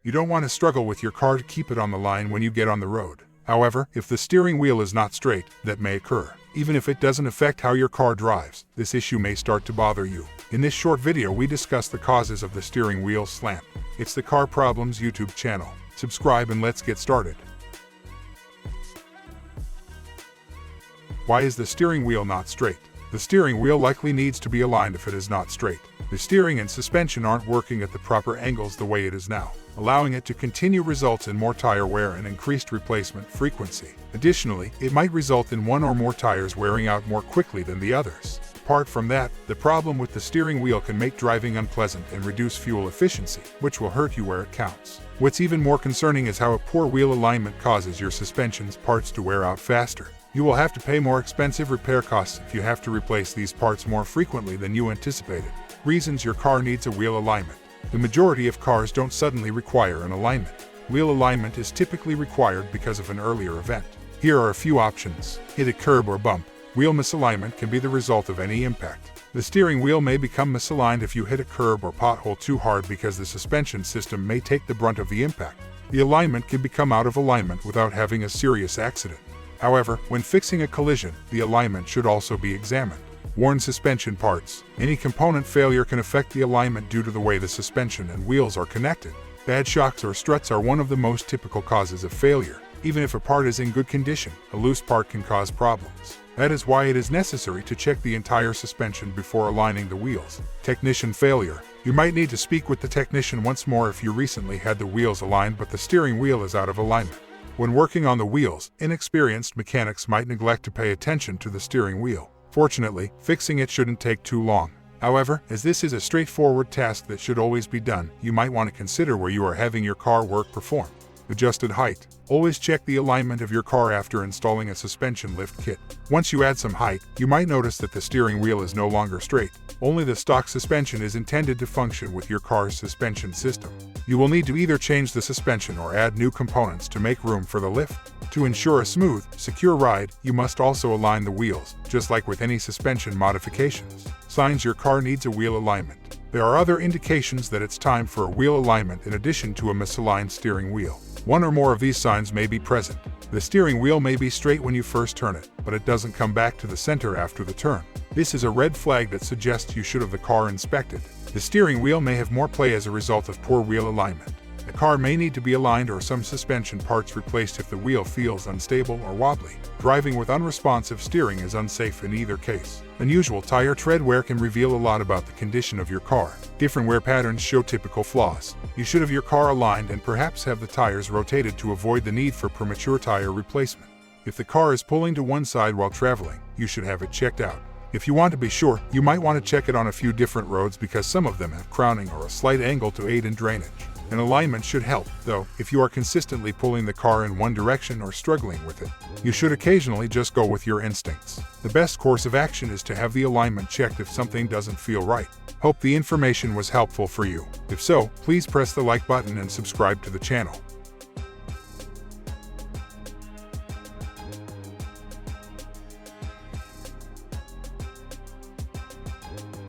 You don't want to struggle with your car to keep it on the line when you get on the road. However, if the steering wheel is not straight, that may occur. Even if it doesn't affect how your car drives, this issue may start to bother you. In this short video, we discuss the causes of the steering wheel slant. It's the Car Problems YouTube channel. Subscribe and let's get started. Why is the steering wheel not straight? The steering wheel likely needs to be aligned if it is not straight. The steering and suspension aren't working at the proper angles the way it is now. Allowing it to continue results in more tire wear and increased replacement frequency. Additionally, it might result in one or more tires wearing out more quickly than the others. Apart from that, the problem with the steering wheel can make driving unpleasant and reduce fuel efficiency, which will hurt you where it counts. What's even more concerning is how a poor wheel alignment causes your suspension's parts to wear out faster. You will have to pay more expensive repair costs if you have to replace these parts more frequently than you anticipated. Reasons your car needs a wheel alignment. The majority of cars don't suddenly require an alignment. Wheel alignment is typically required because of an earlier event. Here are a few options. Hit a curb or bump. Wheel misalignment can be the result of any impact. The steering wheel may become misaligned if you hit a curb or pothole too hard because the suspension system may take the brunt of the impact. The alignment can become out of alignment without having a serious accident. However, when fixing a collision, the alignment should also be examined. Worn suspension parts. Any component failure can affect the alignment due to the way the suspension and wheels are connected. Bad shocks or struts are one of the most typical causes of failure. Even if a part is in good condition, a loose part can cause problems. That is why it is necessary to check the entire suspension before aligning the wheels. Technician failure. You might need to speak with the technician once more if you recently had the wheels aligned but the steering wheel is out of alignment. When working on the wheels, inexperienced mechanics might neglect to pay attention to the steering wheel. Fortunately, fixing it shouldn't take too long. However, as this is a straightforward task that should always be done, you might want to consider where you are having your car work performed. Adjusted height. Always check the alignment of your car after installing a suspension lift kit. Once you add some height, you might notice that the steering wheel is no longer straight. Only the stock suspension is intended to function with your car's suspension system. You will need to either change the suspension or add new components to make room for the lift. To ensure a smooth, secure ride, you must also align the wheels, just like with any suspension modifications. Signs your car needs a wheel alignment. There are other indications that it's time for a wheel alignment in addition to a misaligned steering wheel. One or more of these signs may be present. The steering wheel may be straight when you first turn it, but it doesn't come back to the center after the turn. This is a red flag that suggests you should have the car inspected. The steering wheel may have more play as a result of poor wheel alignment. The car may need to be aligned or some suspension parts replaced if the wheel feels unstable or wobbly. Driving with unresponsive steering is unsafe in either case. Unusual tire tread wear can reveal a lot about the condition of your car. Different wear patterns show typical flaws. You should have your car aligned and perhaps have the tires rotated to avoid the need for premature tire replacement. If the car is pulling to one side while traveling, you should have it checked out. If you want to be sure, you might want to check it on a few different roads because some of them have crowning or a slight angle to aid in drainage. An alignment should help, though, if you are consistently pulling the car in one direction or struggling with it. You should occasionally just go with your instincts. The best course of action is to have the alignment checked if something doesn't feel right. Hope the information was helpful for you. If so, please press the like button and subscribe to the channel.